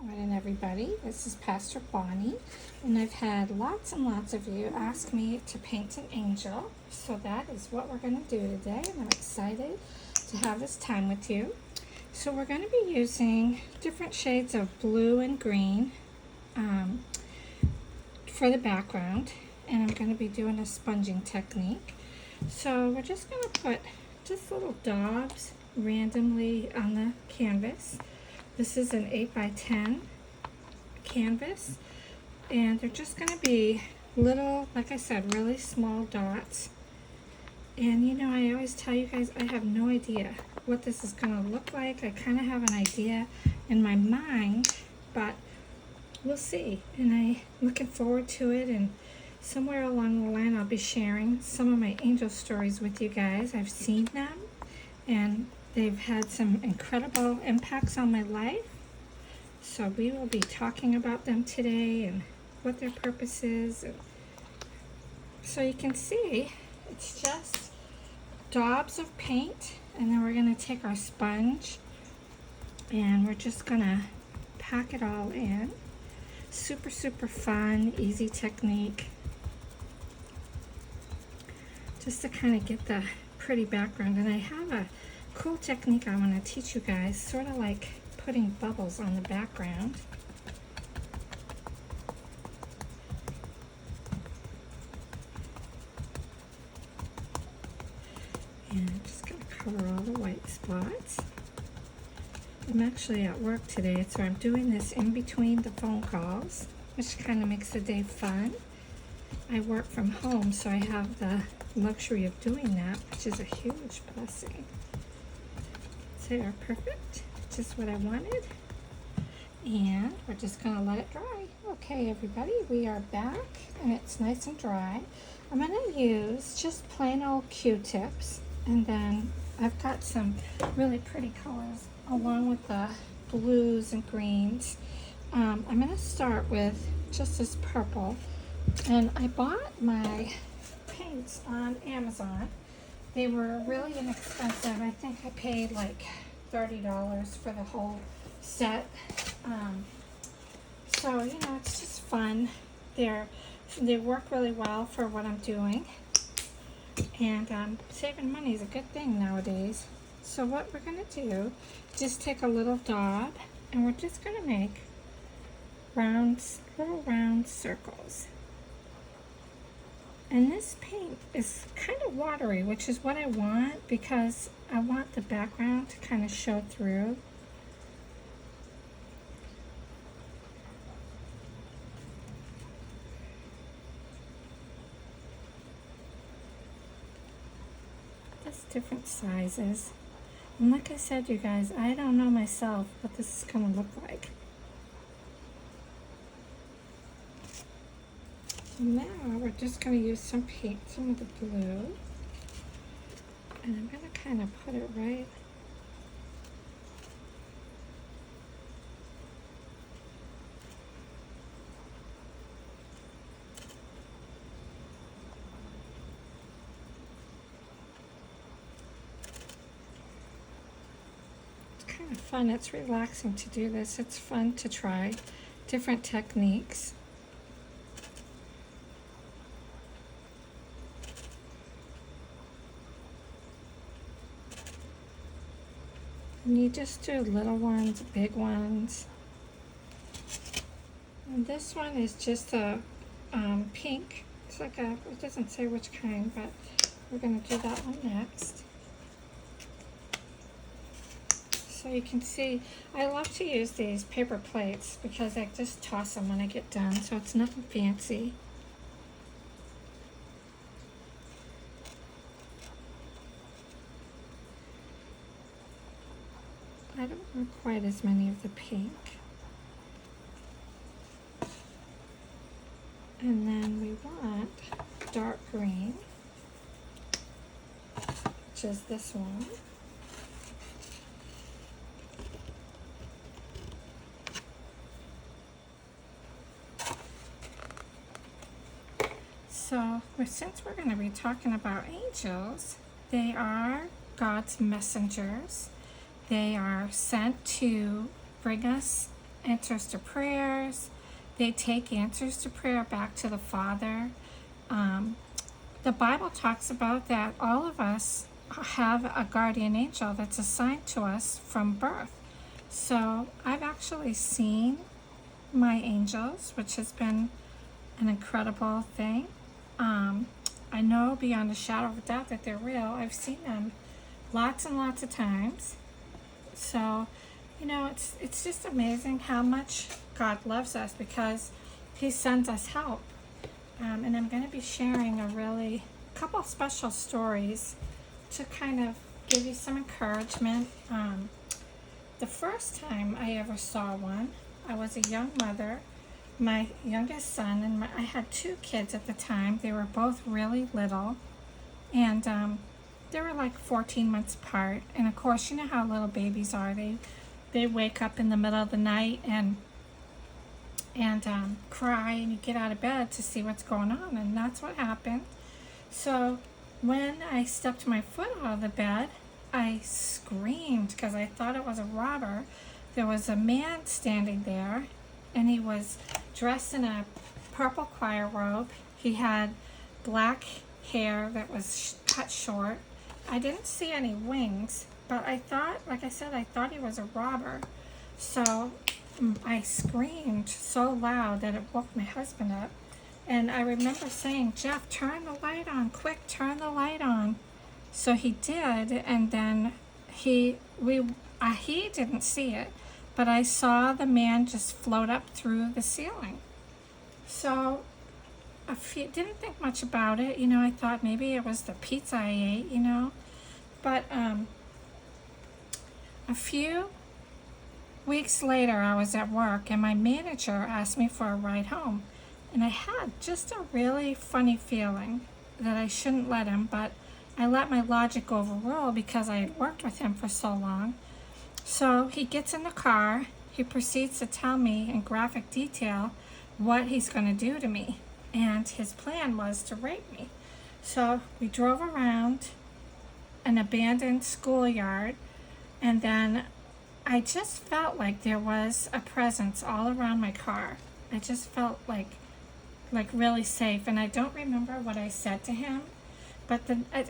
Morning, everybody. This is Pastor Bonnie, and I've had lots and lots of you ask me to paint an angel, so that is what we're going to do today, and I'm excited to have this time with you. So we're going to be using different shades of blue and green for the background, and I'm going to be doing a sponging technique. So we're just going to put just little daubs randomly on the canvas. This is an 8x10 canvas, and they're just going to be little, like I said, really small dots. And you know, I always tell you guys I have no idea what this is going to look like. I kind of have an idea in my mind, but we'll see. And I'm looking forward to it, and somewhere along the line I'll be sharing some of my angel stories with you guys. I've seen them, and they've had some incredible impacts on my life. So we will be talking about them today and what their purpose is. And so you can see it's just daubs of paint, and then we're going to take our sponge and we're just going to pack it all in. Super, super fun, easy technique. Just to kind of get the pretty background. And I have a cool technique I want to teach you guys, sort of like putting bubbles on the background. And I'm just going to cover all the white spots. I'm actually at work today, so I'm doing this in between the phone calls, which kind of makes the day fun. I work from home, so I have the luxury of doing that, which is a huge blessing. They are perfect, just what I wanted, and we're just going to let it dry. Okay, everybody, we are back, and it's nice and dry. I'm going to use just plain old Q-tips, and then I've got some really pretty colors along with the blues and greens. I'm going to start with just this purple, and I bought my paints on Amazon. They were really inexpensive. I think I paid like $30 for the whole set. So, you know, it's just fun. They work really well for what I'm doing. And saving money is a good thing nowadays. So what we're going to do, just take a little daub, and we're just going to make little round circles. And this paint is kind of watery, which is what I want because I want the background to kind of show through. Just different sizes. And like I said, you guys, I don't know myself what this is going to look like. Now we're just going to use some paint, some of the blue, and I'm going to kind of put it right it's kind of fun. It's relaxing to do this. It's fun to try different techniques. And you just do little ones, big ones. And this one is just a pink. It's like it doesn't say which kind, but we're going to do that one next. So you can see, I love to use these paper plates because I just toss them when I get done, so it's nothing fancy. I don't want quite as many of the pink. And then we want dark green, which is this one. So, since we're going to be talking about angels, they are God's messengers. They are sent to bring us answers to prayers. They take answers to prayer back to the Father. The Bible talks about that all of us have a guardian angel that's assigned to us from birth. So I've actually seen my angels, which has been an incredible thing. I know beyond a shadow of a doubt that they're real. I've seen them lots and lots of times. So, you know, it's just amazing how much God loves us because He sends us help. And I'm going to be sharing a couple special stories to kind of give you some encouragement. The first time I ever saw one, I was a young mother. My youngest son and I had 2 kids at the time. They were both really little, and they were like 14 months apart. And of course, you know how little babies are. They wake up in the middle of the night and cry, and you get out of bed to see what's going on, and that's what happened. So when I stepped my foot out of the bed, I screamed because I thought it was a robber. There was a man standing there, and he was dressed in a purple choir robe. He had black hair that was cut short. I didn't see any wings, but I thought, like I said, I thought he was a robber. So I screamed so loud that it woke my husband up. And I remember saying, "Jeff, turn the light on, quick, turn the light on." So he did, and then he didn't see it, but I saw the man just float up through the ceiling. So didn't think much about it, you know. I thought maybe it was the pizza I ate, you know. But a few weeks later, I was at work, and my manager asked me for a ride home. And I had just a really funny feeling that I shouldn't let him, but I let my logic overrule because I had worked with him for so long. So he gets in the car, he proceeds to tell me in graphic detail what he's going to do to me. And his plan was to rape me. So we drove around an abandoned schoolyard, and then I just felt like there was a presence all around my car. I just felt like really safe, and I don't remember what I said to him, but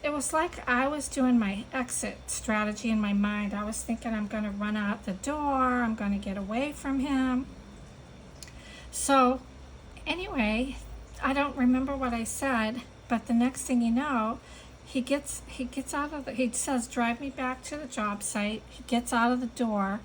it was like I was doing my exit strategy in my mind. I was thinking I'm going to run out the door, I'm going to get away from him. So anyway, I don't remember what I said, but the next thing you know, he says, "Drive me back to the job site." He gets out of the door,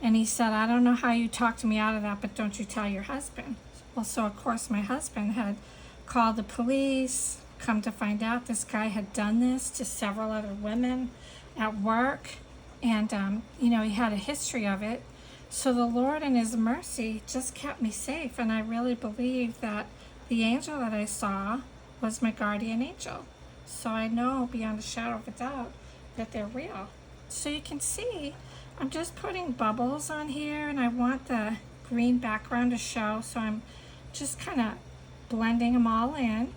and he said, "I don't know how you talked me out of that, but don't you tell your husband." Well, so of course my husband had called the police. Come to find out, this guy had done this to several other women at work, and you know, he had a history of it. So the Lord in His mercy just kept me safe, and I really believe that the angel that I saw was my guardian angel. So I know beyond a shadow of a doubt that they're real. So you can see, I'm just putting bubbles on here, and I want the green background to show, so I'm just kind of blending them all in.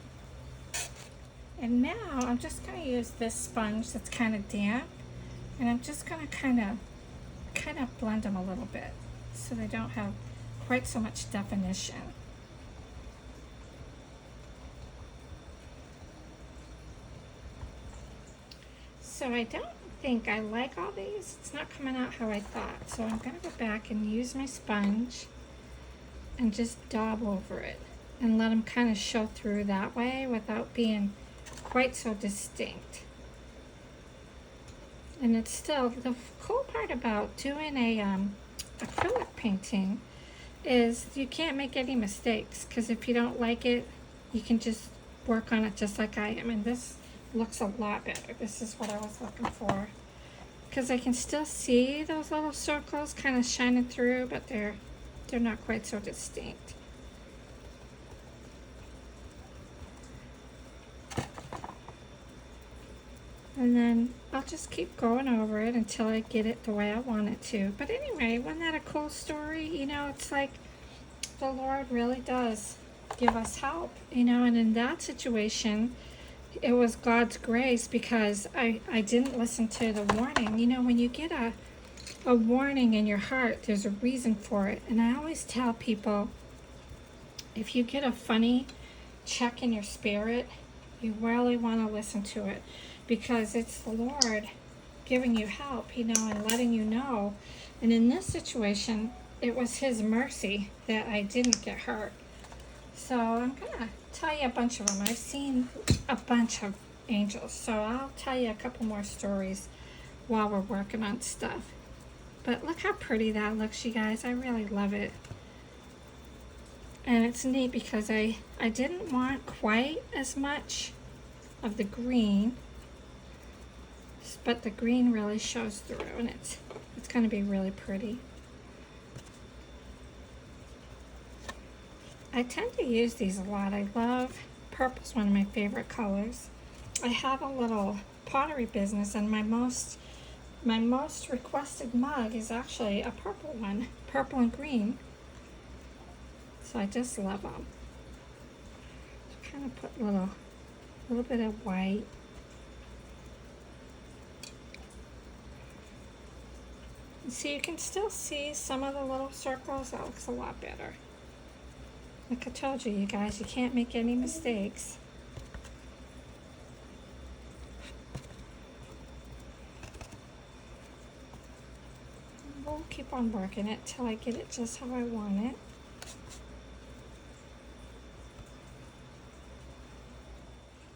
And now I'm just going to use this sponge that's kind of damp, and I'm just going to kind of blend them a little bit so they don't have quite so much definition. So I don't think I like all these. It's not coming out how I thought. So I'm going to go back and use my sponge and just daub over it and let them kind of show through that way without being quite so distinct. And it's still, the cool part about doing a acrylic painting is you can't make any mistakes, because if you don't like it, you can just work on it just like I am. And this looks a lot better. This is what I was looking for, because I can still see those little circles kind of shining through, but they're not quite so distinct. And then I'll just keep going over it until I get it the way I want it to. But anyway, wasn't that a cool story? You know, it's like the Lord really does give us help, you know, and in that situation, it was God's grace, because I didn't listen to the warning. You know, when you get a warning in your heart, there's a reason for it. And I always tell people, if you get a funny check in your spirit, you really want to listen to it, because it's the Lord giving you help, you know, and letting you know. And in this situation, it was His mercy that I didn't get hurt. So I'm gonna tell you a bunch of them. I've seen a bunch of angels, so I'll tell you a couple more stories while we're working on stuff. But look how pretty that looks, you guys. I really love it. And it's neat because I didn't want quite as much of the green, but the green really shows through, and it's going to be really pretty. I tend to use these a lot. I love purple's one of my favorite colors. I have a little pottery business, and my most requested mug is actually a purple one, purple and green. So I just love them. Just kind of put a little bit of white. See, you can still see some of the little circles. That looks a lot better. Like I told you, you guys, you can't make any mistakes. We'll keep on working it till I get it just how I want it.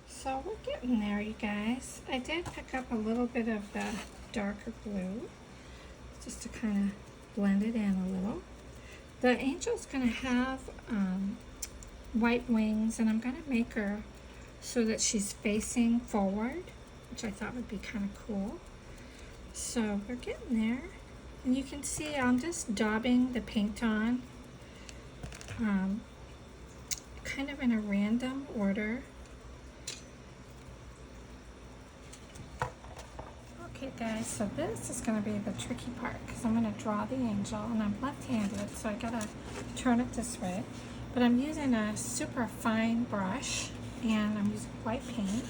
So we're getting there, you guys. I did pick up a little bit of the darker blue, just to kind of blend it in a little. The angel's going to have white wings, and I'm going to make her so that she's facing forward, which I thought would be kind of cool. So we're getting there. And you can see I'm just daubing the paint on, kind of in a random order. Okay guys, so this is going to be the tricky part, because I'm going to draw the angel, and I'm left-handed, so I gotta turn it this way. But I'm using a super fine brush, and I'm using white paint,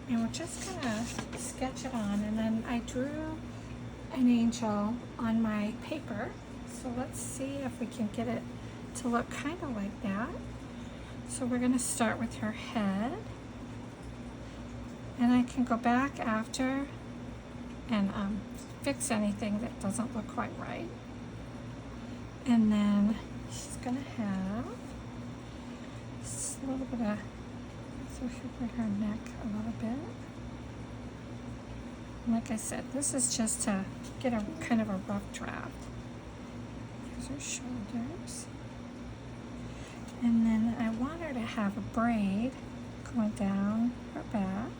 and we're just going to sketch it on. And then I drew an angel on my paper, so let's see if we can get it to look kind of like that. So we're going to start with her head, and I can go back after and fix anything that doesn't look quite right. And then she's going to have just a little bit of, so she'll bring her neck a little bit. And like I said, this is just to get a kind of a rough draft. Here's her shoulders. And then I want her to have a braid going down her back.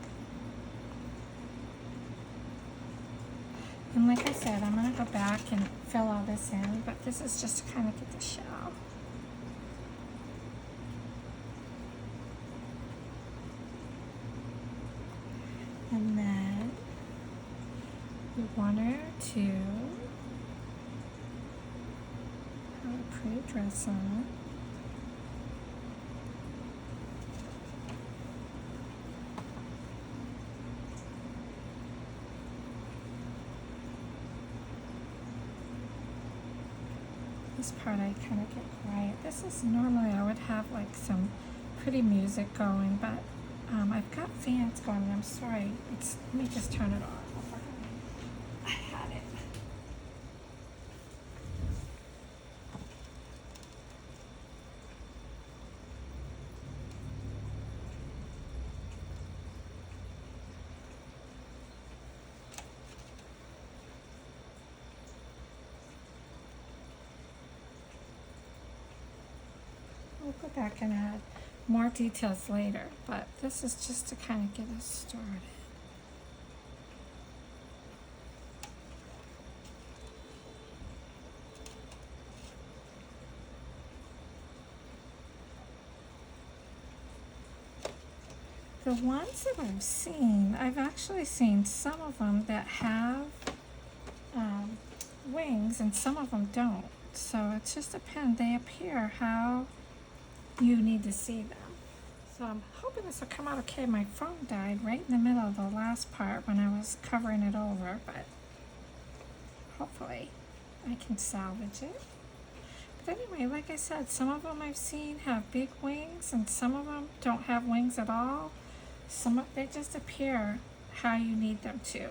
And like I said, I'm going to go back and fill all this in, but this is just to kind of get the shell. And then we want her to have a pretty dress on. This part I kind of get quiet. This is normally I would have like some pretty music going, but I've got fans going, and I'm sorry. Let me just turn it off. I had it. We'll go back and add more details later, but this is just to kind of get us started. The ones that I've actually seen some of them that have wings, and some of them don't. So it just depends. They appear how you need to see them. So I'm hoping this will come out okay. My phone died right in the middle of the last part when I was covering it over, but hopefully I can salvage it. But anyway, like I said, some of them I've seen have big wings and some of them don't have wings at all. They just appear how you need them to.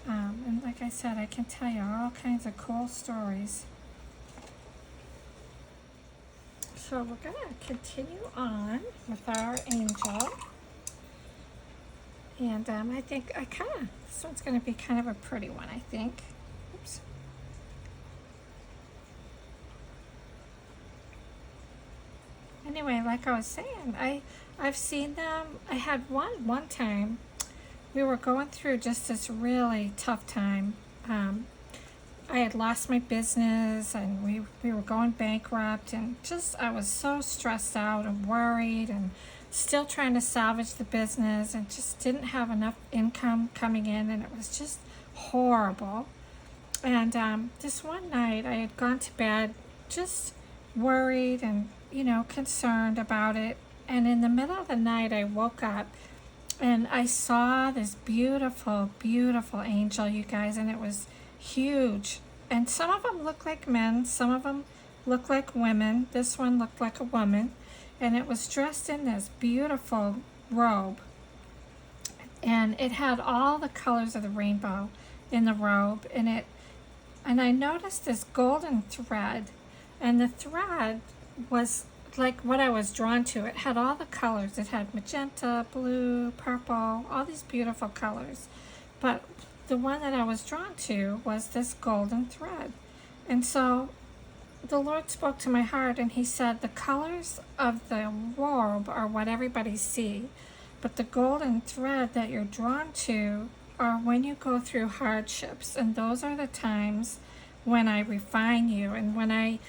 And like I said, I can tell you all kinds of cool stories. So we're going to continue on with our angel. And I think this one's going to be kind of a pretty one, I think. Oops. Anyway, like I was saying, I've seen them. I had one time. We were going through just this really tough time. I had lost my business and we were going bankrupt, and I was so stressed out and worried and still trying to salvage the business and just didn't have enough income coming in, and it was just horrible. And this one night I had gone to bed just worried and, concerned about it. And in the middle of the night I woke up and I saw this beautiful, beautiful angel, you guys, and it was huge. And some of them look like men, some of them look like women. This one looked like a woman, and it was dressed in this beautiful robe. And it had all the colors of the rainbow in the robe, and I noticed this golden thread, and the thread was like what I was drawn to. It had all the colors. It had magenta, blue, purple, all these beautiful colors. But the one that I was drawn to was this golden thread. And so the Lord spoke to my heart and he said, the colors of the robe are what everybody sees, but the golden thread that you're drawn to are when you go through hardships. And those are the times when I refine you and when I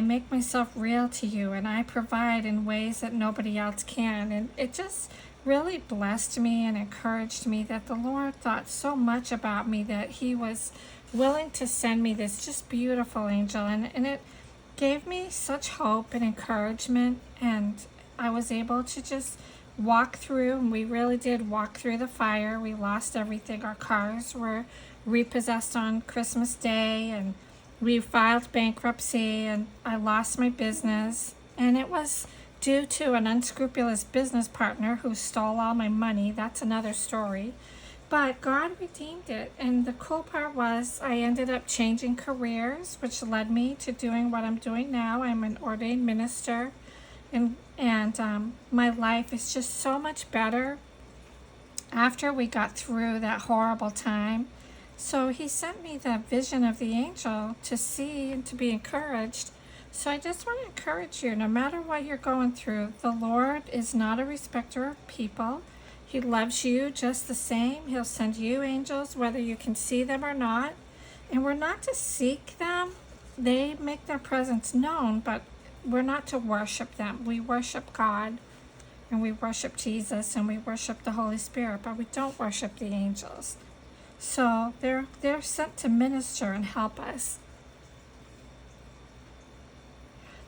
make myself real to you and I provide in ways that nobody else can. And it just really blessed me and encouraged me that the Lord thought so much about me that he was willing to send me this just beautiful angel. And it gave me such hope and encouragement. And I was able to just walk through, and we really did walk through the fire. We lost everything. Our cars were repossessed on Christmas Day, and we filed bankruptcy, and I lost my business, and it was due to an unscrupulous business partner who stole all my money. That's another story. But God redeemed it, and the cool part was I ended up changing careers, which led me to doing what I'm doing now. I'm an ordained minister, and my life is just so much better after we got through that horrible time. So he sent me the vision of the angel to see and to be encouraged. So I just want to encourage you, no matter what you're going through, the Lord is not a respecter of people. He loves you just the same. He'll send you angels, whether you can see them or not. And we're not to seek them. They make their presence known, but we're not to worship them. We worship God, and we worship Jesus, and we worship the Holy Spirit, but we don't worship the angels. So they're sent to minister and help us.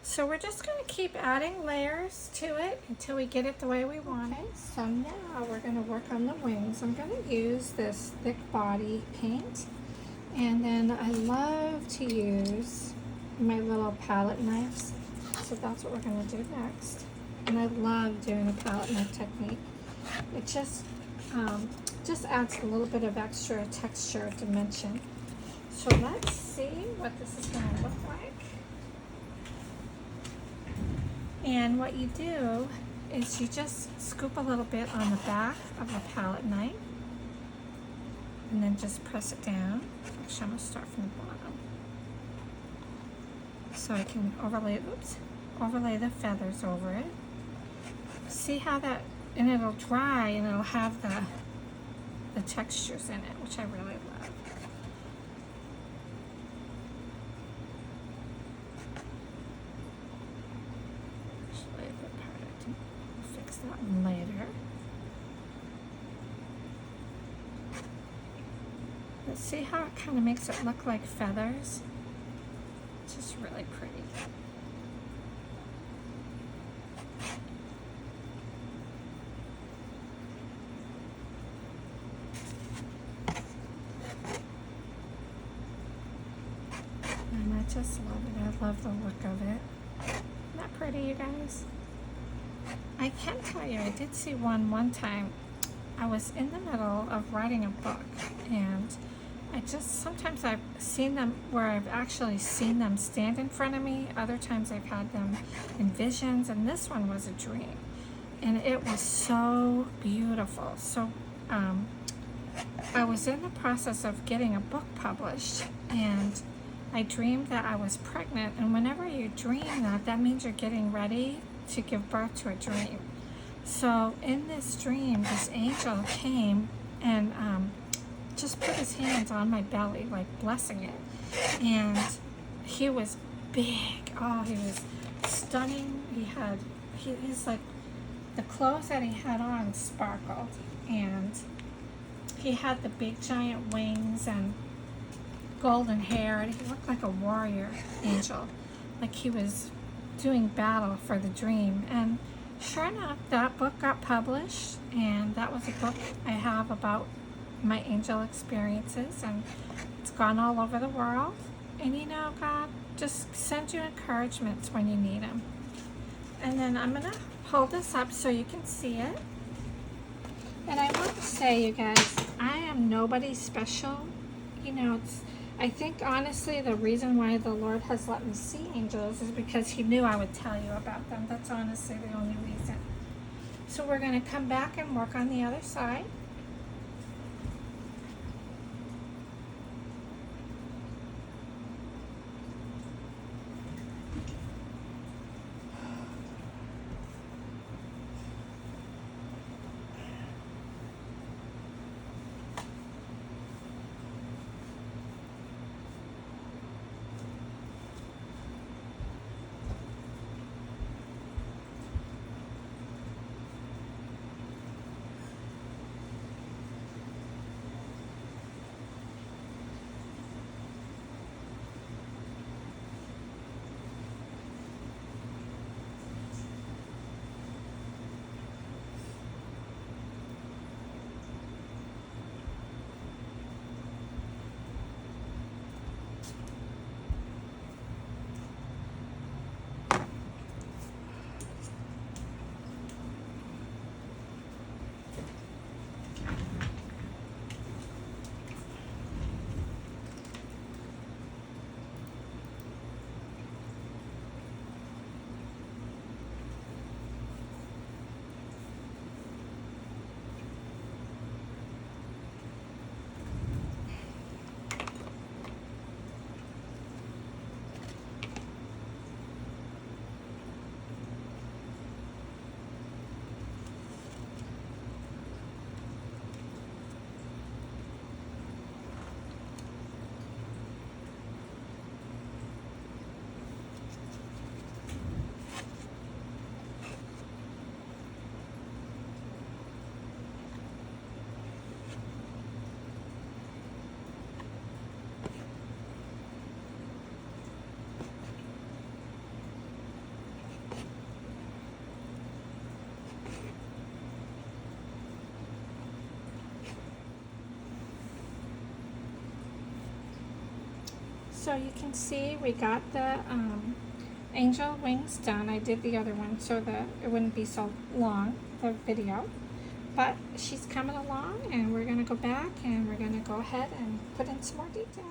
So we're just going to keep adding layers to it until we get it the way we want it. So now we're going to work on the wings. I'm going to use this thick body paint, and then I love to use my little palette knives. So that's what we're going to do next. And I love doing a palette knife technique. It just adds a little bit of extra texture dimension. So let's see what this is going to look like. And what you do is you just scoop a little bit on the back of the palette knife and then just press it down. Actually, I'm going to start from the bottom so I can overlay the feathers over it. See how that, and it'll dry and it'll have the textures in it, which I really love. Actually, the part I can fix that one later. But see how it kind of makes it look like feathers? It's just really pretty. just love it. I love the look of it. Isn't that pretty, you guys? I can tell you, I did see one time. I was in the middle of writing a book, and sometimes I've seen them where I've actually seen them stand in front of me. Other times I've had them in visions, and this one was a dream. And it was so beautiful. So I was in the process of getting a book published, and I dreamed that I was pregnant. And whenever you dream that, that means you're getting ready to give birth to a dream. So in this dream, this angel came and just put his hands on my belly, like blessing it. And he was big. Oh, he was stunning. He's like, the clothes that he had on sparkled, and he had the big giant wings and golden hair, and he looked like a warrior angel, like he was doing battle for the dream. And sure enough, that book got published, and that was a book I have about my angel experiences, and it's gone all over the world. And you know, God just sends you encouragements when you need them. And then I'm gonna hold this up so you can see it. And I want to say, you guys, I am nobody special. You know, I think honestly the reason why the Lord has let me see angels is because he knew I would tell you about them. That's honestly the only reason. So we're going to come back and work on the other side. So you can see we got the angel wings done. I did the other one so that it wouldn't be so long, the video. But she's coming along, and we're going to go back and we're going to go ahead and put in some more details.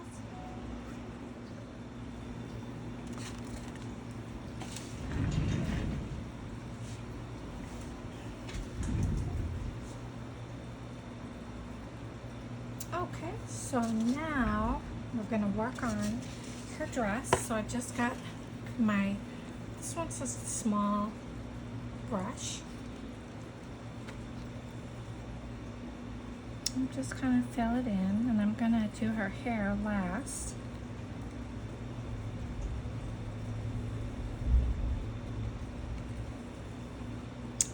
Okay, so now we're going to work on her dress. So I just got this one's just a small brush. I'm just going to fill it in, and I'm going to do her hair last.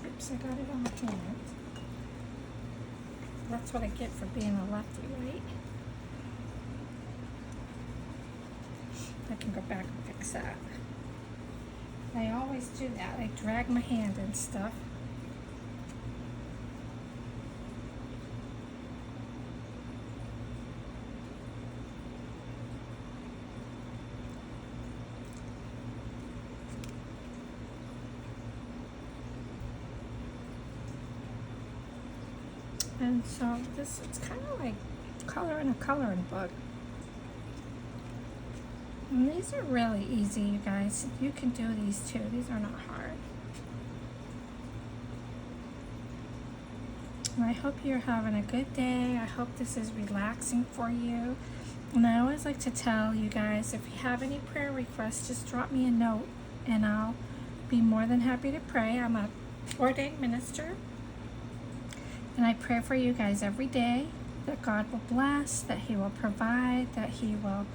Oops, I got it on my hand. That's what I get for being a lefty, right? I can go back and fix that. I always do that. I drag my hand and stuff. And so this, it's kind of like coloring a coloring book. And these are really easy, you guys. You can do these too. These are not hard. And I hope you're having a good day. I hope this is relaxing for you. And I always like to tell you guys, if you have any prayer requests, just drop me a note and I'll be more than happy to pray. I'm a ordained minister. And I pray for you guys every day that God will bless, that He will provide, that He will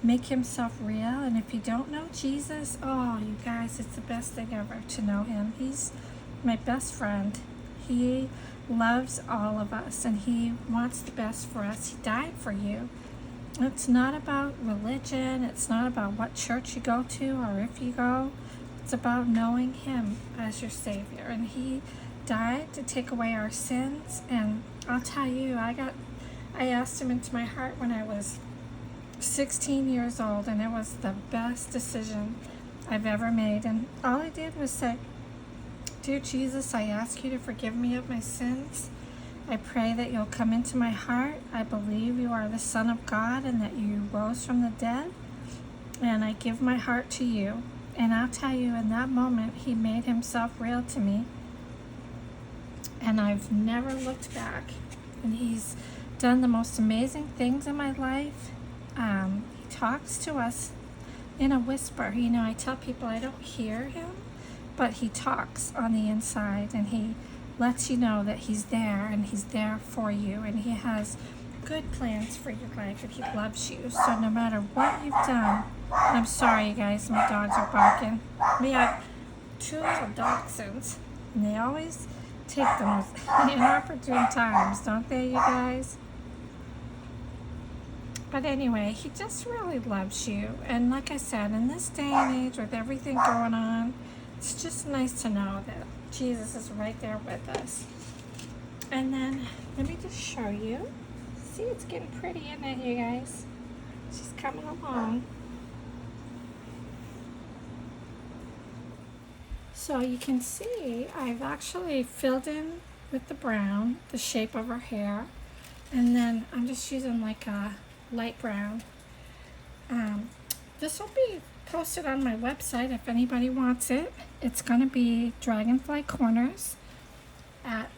make Himself real. And if you don't know Jesus, oh, you guys, it's the best thing ever to know Him. He's my best friend. He loves all of us and He wants the best for us. He died for you. It's not about religion. It's not about what church you go to or if you go. It's about knowing Him as your Savior. And He died to take away our sins. And I'll tell you, I asked Him into my heart when I was 16 years old, and it was the best decision I've ever made. And all I did was say, "Dear Jesus, I ask you to forgive me of my sins. I pray that you'll come into my heart. I believe you are the Son of God and that you rose from the dead. And I give my heart to you." And I'll tell you, in that moment, He made Himself real to me. And I've never looked back. And He's done the most amazing things in my life. He talks to us in a whisper. You know, I tell people I don't hear Him, but He talks on the inside, and He lets you know that He's there, and He's there for you, and He has good plans for your life, and He loves you. So no matter what you've done, I'm sorry, you guys, my dogs are barking. We have 2 little dachshunds, and they always take them in inopportune times, don't they, you guys? But anyway, He just really loves you. And like I said, in this day and age with everything going on, it's just nice to know that Jesus is right there with us. And then, let me just show you. See, it's getting pretty, isn't it, you guys? She's coming along. So you can see I've actually filled in with the brown the shape of her hair. And then I'm just using like a light brown. This will be posted on my website if anybody wants it. It's going to be Dragonfly Corners at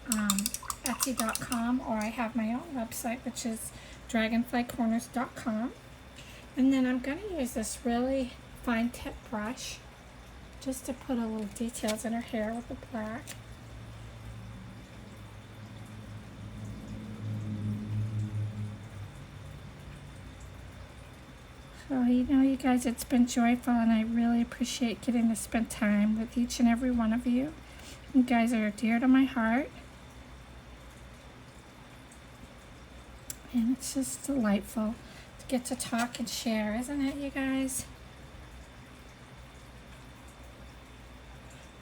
Etsy.com, or I have my own website, which is dragonflycorners.com. And then I'm going to use this really fine tip brush just to put a little details in her hair with the black. So, you know, you guys, it's been joyful, and I really appreciate getting to spend time with each and every one of you. You guys are dear to my heart. And it's just delightful to get to talk and share, isn't it, you guys?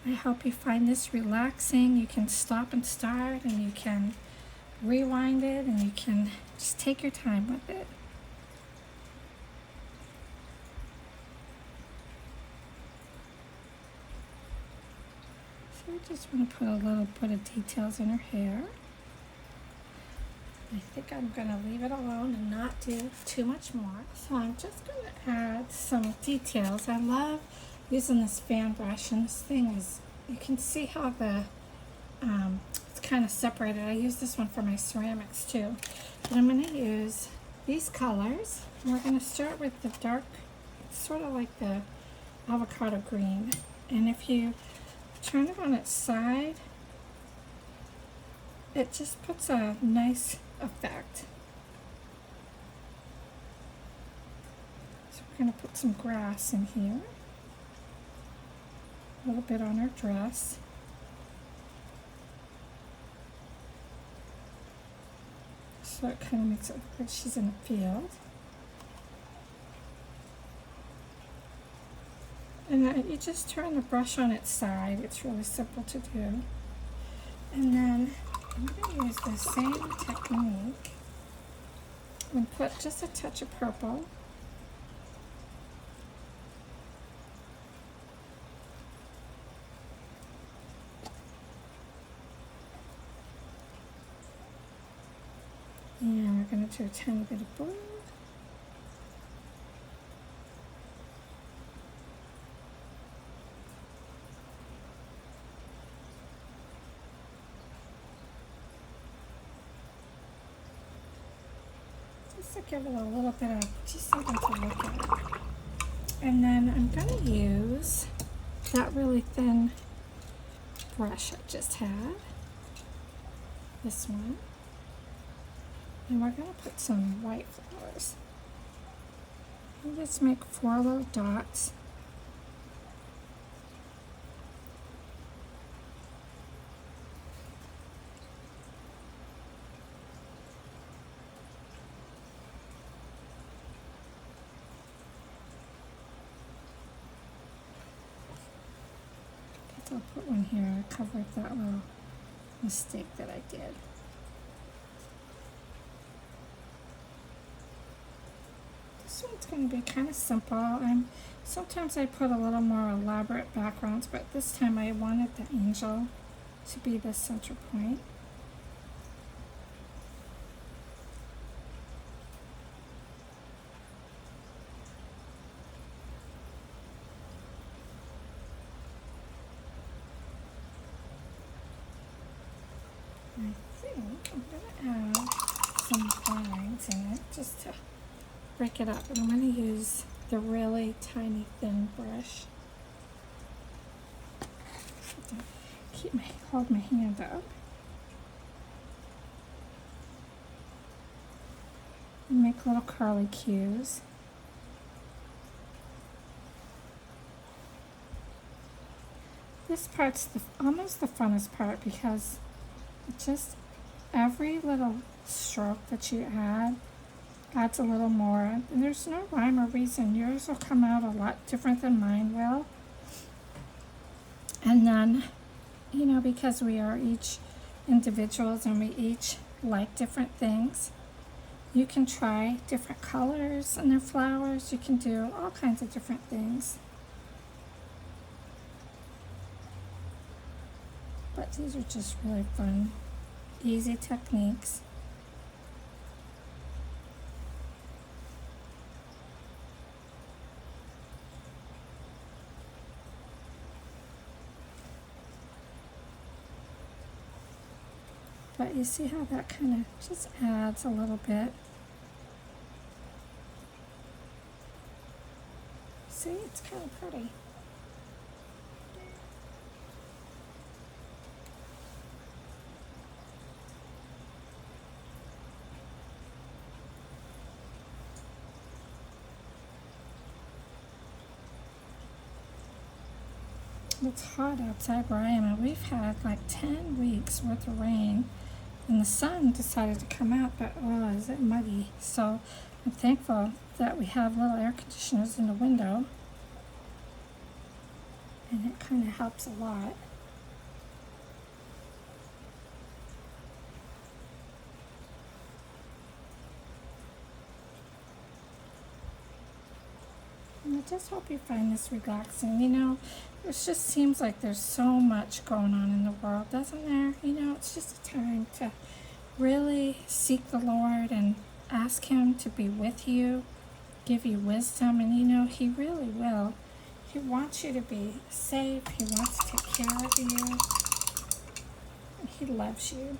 I hope you find this relaxing. You can stop and start, and you can rewind it, and you can just take your time with it. So I just want to put a little bit of details in her hair. I think I'm going to leave it alone and not do too much more. So I'm just going to add some details. I love using this fan brush, and this thing is, you can see how the it's kind of separated. I use this one for my ceramics too, but I'm going to use these colors. And we're going to start with the dark, sort of like the avocado green, and if you turn it on its side, it just puts a nice effect. So we're going to put some grass in here. A little bit on her dress. So it kind of makes it look like she's in a field. And you just turn the brush on its side. It's really simple to do. And then I'm going to use the same technique and put just a touch of purple. going to do a tiny bit of blue. Just to give it a little bit of, just something to look at. And then I'm going to use that really thin brush I just had, this one, and we're going to put some white flowers. And just make 4 little dots. I'll put one here. I covered that little mistake that I did. This one's going to be kind of simple. Sometimes I put a little more elaborate backgrounds, but this time I wanted the angel to be the center point. I think I'm going to add some lines in it just to break it up. And I'm going to use the really tiny thin brush. Hold my hand up. And make little curly cues. This part's almost the funnest part because just every little stroke that you add adds a little more, and there's no rhyme or reason. Yours will come out a lot different than mine will. And then, you know, because we are each individuals and we each like different things, you can try different colors in their flowers. You can do all kinds of different things. But these are just really fun, easy techniques. But you see how that kind of just adds a little bit. See, it's kind of pretty. It's hot outside where I am, and we've had like 10 weeks worth of rain, and the sun decided to come out, but oh, is it muggy. So I'm thankful that we have little air conditioners in the window, and it kind of helps a lot. And I just hope you find this relaxing. You know, it just seems like there's so much going on in the world, doesn't there? You know, it's just a time to really seek the Lord and ask Him to be with you, give you wisdom, and you know, He really will. He wants you to be safe. He wants to take care of you. And He loves you.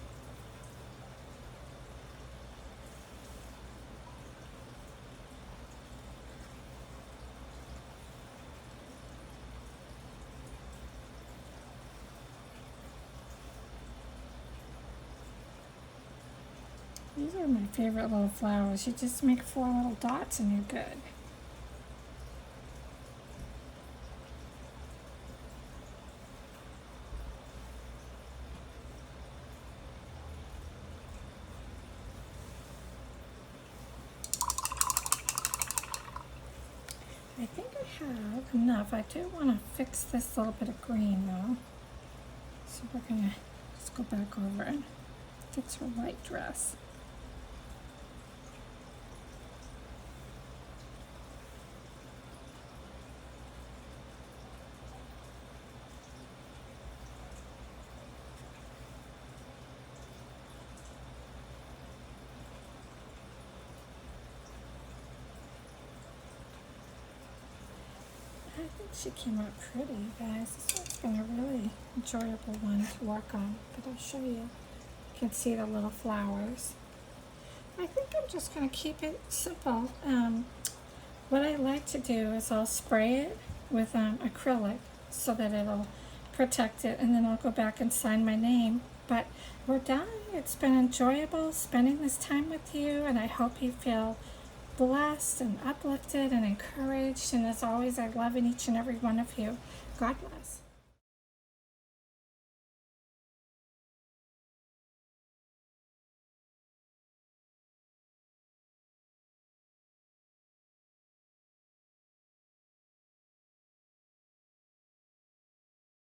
These are my favorite little flowers. You just make 4 little dots and you're good. I think I have enough. I do want to fix this little bit of green though. So we're going to just go back over and fix her white dress. think she came out pretty, you guys. This one's been a really enjoyable one to work on, but I'll show you. You can see the little flowers. I think I'm just going to keep it simple. What I like to do is I'll spray it with acrylic so that it'll protect it, and then I'll go back and sign my name. But we're done. It's been enjoyable spending this time with you, and I hope you feel blessed and uplifted and encouraged. And as always, I love each and every one of you. God bless.